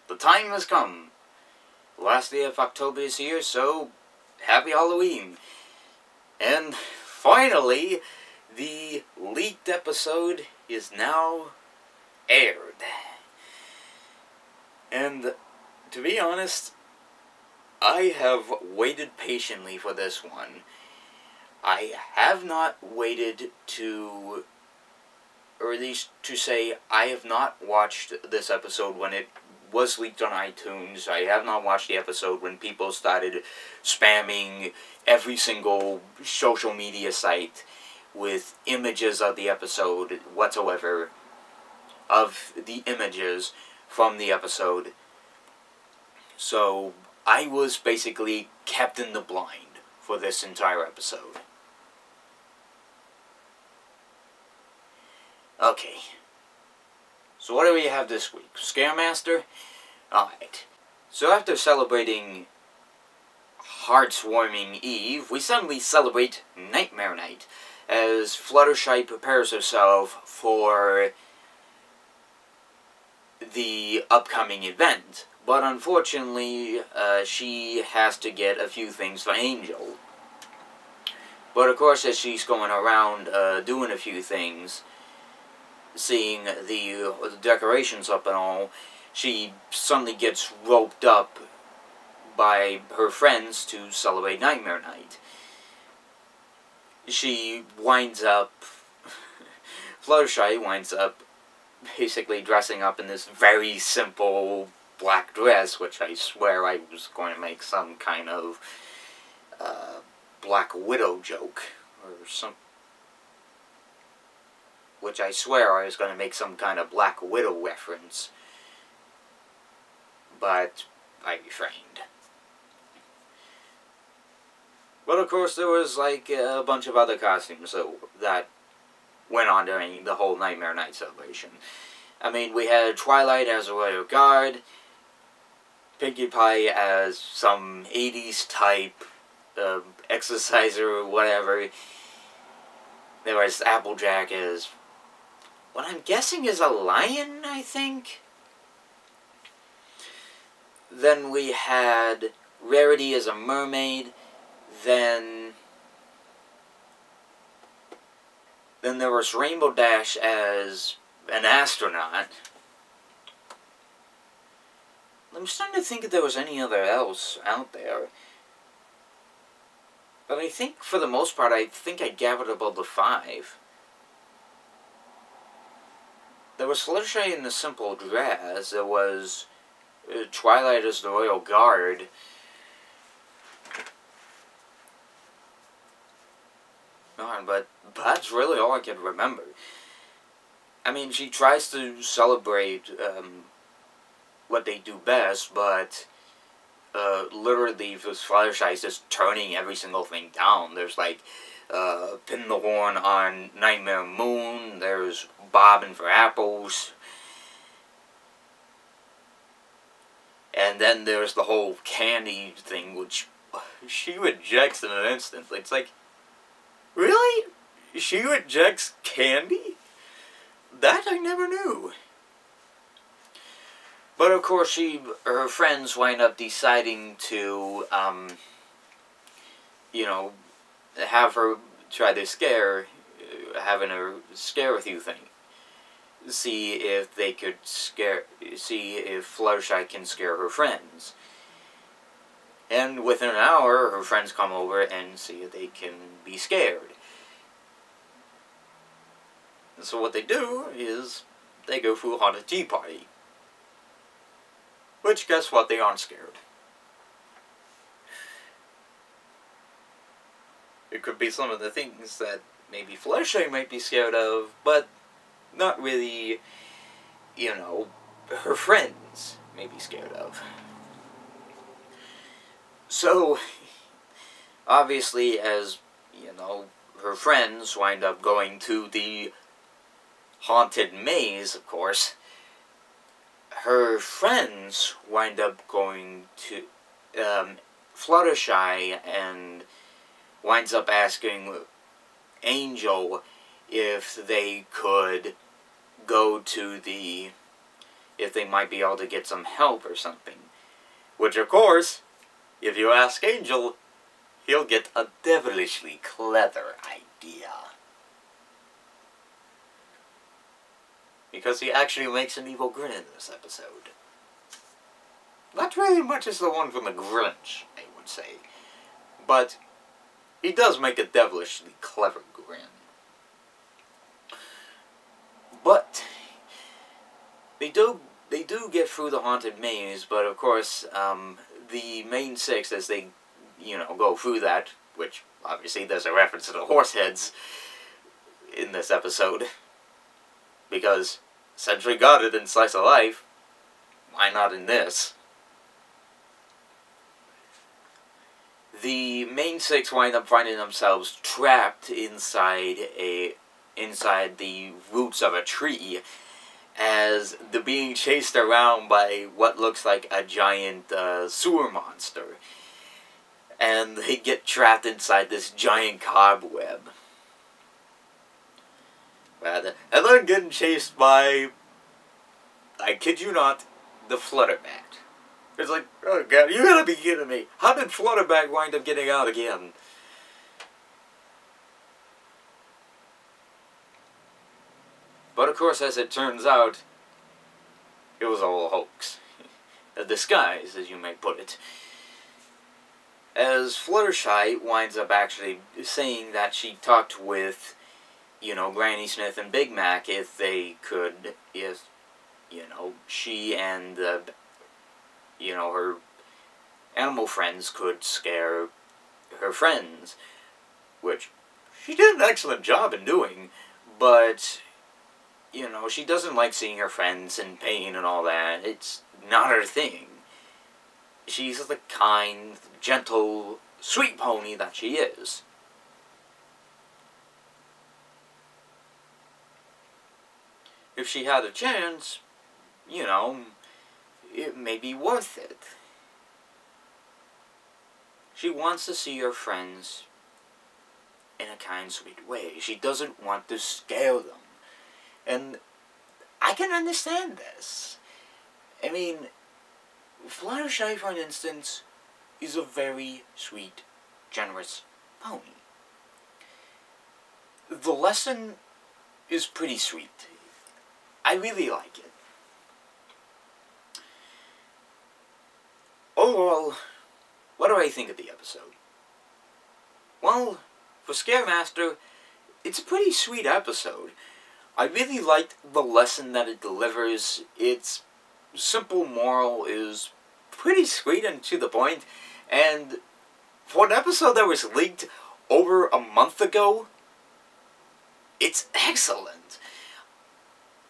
the time has come. The last day of October is here, so happy Halloween. And finally, the leaked episode is now aired. And to be honest, I have waited patiently for this one. I have not waited to, or at least to say, I have not watched this episode when it was leaked on iTunes. I have not watched the episode when people started spamming every single social media site with images of the episode whatsoever, of the images from the episode. So I was basically kept in the blind for this entire episode. Okay, so what do we have this week? Scaremaster? Alright, so after celebrating Heartswarming Eve, we suddenly celebrate Nightmare Night, as Fluttershy prepares herself for the upcoming event. But unfortunately, she has to get a few things for Angel. But of course, as she's going around doing a few things, seeing the decorations up and all, she suddenly gets roped up by her friends to celebrate Nightmare Night. She winds up, Fluttershy winds up basically dressing up in this very simple black dress, which I swear I was going to make some kind of Black Widow joke, or some, which I swear I was going to make some kind of Black Widow reference, but I refrained. But of course there was like a bunch of other costumes that went on during the whole Nightmare Night celebration. I mean, we had Twilight as a royal guard, Pinkie Pie as some 80s type exerciser or whatever. There was Applejack as what I'm guessing is a lion, I think. Then we had Rarity as a mermaid. Then there was Rainbow Dash as an astronaut. I'm starting to think if there was any other else out there. But I think, for the most part, I think I gathered about the 5. There was Fluttershy in the simple dress. There was Twilight as the royal guard. But that's really all I can remember. I mean, she tries to celebrate what they do best, but literally, Fluttershy is just turning every single thing down. There's like Pin the Horn on Nightmare Moon. There's bobbing for apples. And then there's the whole candy thing, which she rejects in an instant. It's like, really? She rejects candy? That I never knew. But of course, her friends wind up deciding to, you know, have her try to having her scare a few things. See if they could see if Fluttershy can scare her friends. And within an hour, her friends come over and see if they can be scared. And so what they do is, they go for a haunted tea party. Which, guess what, they aren't scared. It could be some of the things that maybe Fluttershy might be scared of, but not really, you know, her friends may be scared of. So, obviously, as, you know, her friends wind up going to the haunted maze, of course, her friends wind up going to Fluttershy, and winds up asking Angel if they could go to the if they might be able to get some help or something. Which, of course, if you ask Angel, he'll get a devilishly clever idea. Because he actually makes an evil grin in this episode. Not really much as the one from the Grinch, I would say. But he does make a devilishly clever grin. But they do get through the haunted maze, but of course, the main six, as they, go through that, which obviously there's a reference to the horse heads in this episode, because since we got it in Slice of Life, why not in this? The main six wind up finding themselves trapped inside the roots of a tree, as they're being chased around by what looks like a giant sewer monster. And they get trapped inside this giant cobweb. And they're getting chased by, I kid you not, the Flutterbat. It's like, oh god, you gotta be kidding me. How did Flutterbat wind up getting out again? But of course, as it turns out, it was all a hoax. A disguise, as you may put it. As Fluttershy winds up actually saying that she talked with, Granny Smith and Big Mac if they could, she and, her animal friends could scare her friends. Which she did an excellent job in doing, but she doesn't like seeing her friends in pain and all that. It's not her thing. She's the kind, gentle, sweet pony that she is. If she had a chance, it may be worth it. She wants to see her friends in a kind, sweet way. She doesn't want to scare them. And I can understand this. I mean, Fluttershy, for instance, is a very sweet, generous pony. The lesson is pretty sweet. I really like it. Overall, what do I think of the episode? Well, for Scaremaster, it's a pretty sweet episode. I really liked the lesson that it delivers. Its simple moral is pretty sweet and to the point, and for an episode that was leaked over a month ago, it's excellent.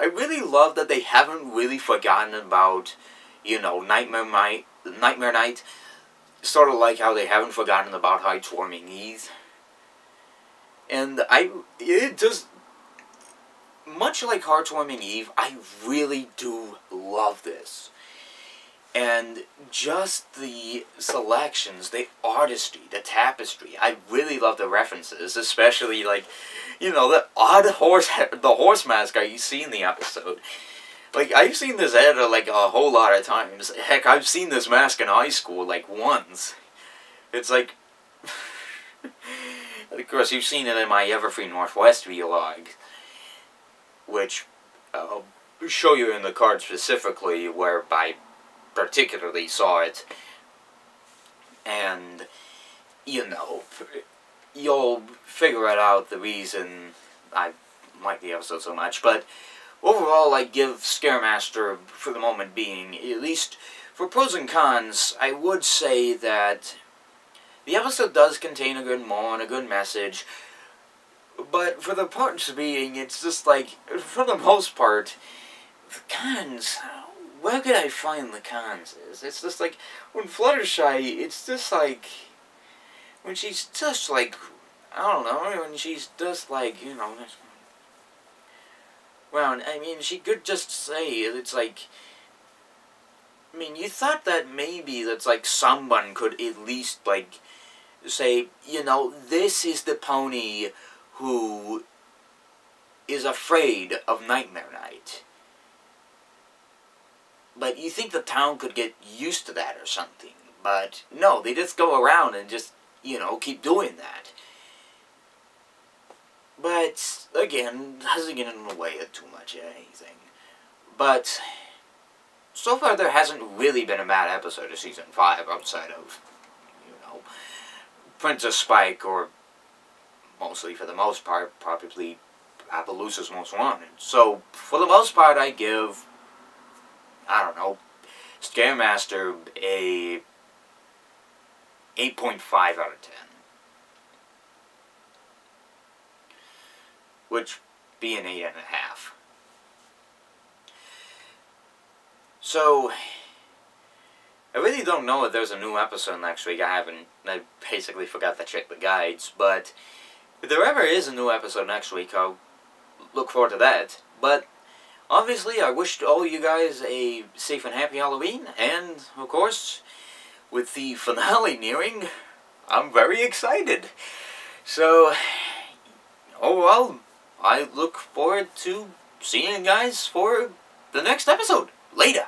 I really love that they haven't really forgotten about, Nightmare Night, sort of like how they haven't forgotten about Heartwarming Eve. And much like Heartwarming Eve, I really do love this. And just the selections, the artistry, the tapestry, I really love the references, especially the odd horse mascot you see in the episode. I've seen this editor a whole lot of times. Heck, I've seen this mask in high school once. It's of course, you've seen it in my Everfree Northwest vlog, which I'll show you in the card specifically, where I particularly saw it. And, you'll figure it out the reason I like the episode so much. But overall, I give Scaremaster, for the moment being, at least for pros and cons, I would say that the episode does contain a good moral and a good message. But for the parts being, it's just for the most part, the cons, where could I find the cons is? It's just when Fluttershy, it's just when she's just I don't know, when she's just well, I mean, she could just say, it's I mean, you thought that maybe that's someone could at least say, this is the pony who is afraid of Nightmare Night. But you think the town could get used to that or something. But no, they just go around and just, you know, keep doing that. But, again, doesn't get in the way of too much of anything. But, so far there hasn't really been a bad episode of Season 5 outside of, you know, Princess Spike, or mostly, for the most part, probably Appaloosa's Most Wanted. So, for the most part, I give, I don't know, Scaremaster a 8.5 out of 10. Which be an 8.5. So, I really don't know if there's a new episode next week. I basically forgot to check the guides, but if there ever is a new episode next week, I'll look forward to that. But, obviously, I wish all you guys a safe and happy Halloween, and, of course, with the finale nearing, I'm very excited. So, overall, I look forward to seeing you guys for the next episode. Later.